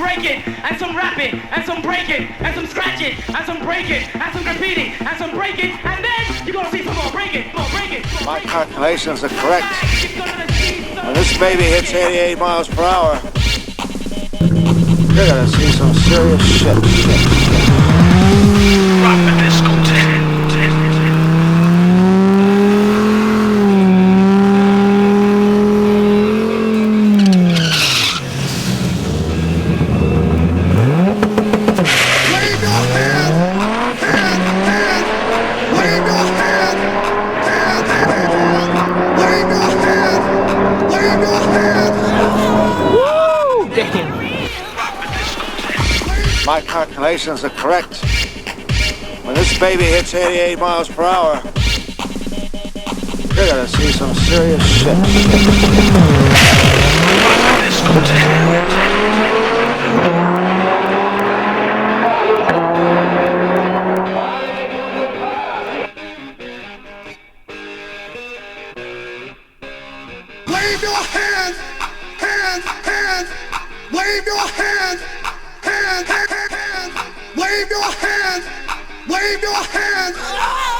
breaking, and some rapping, and some breaking, and some scratching, and some breaking, and some graffiti, and some breaking, and then you're gonna see some more breaking, more breaking. My calculations are correct. When this baby hits 88 miles per hour, you're gonna see some serious shit. Rock the disco 10. My calculations are correct. When this baby hits 88 miles per hour, you're gonna see some serious shit. Wave your hands, hands, hands, wave your hands, hands, hands, hands, wave your hands, wave your hands.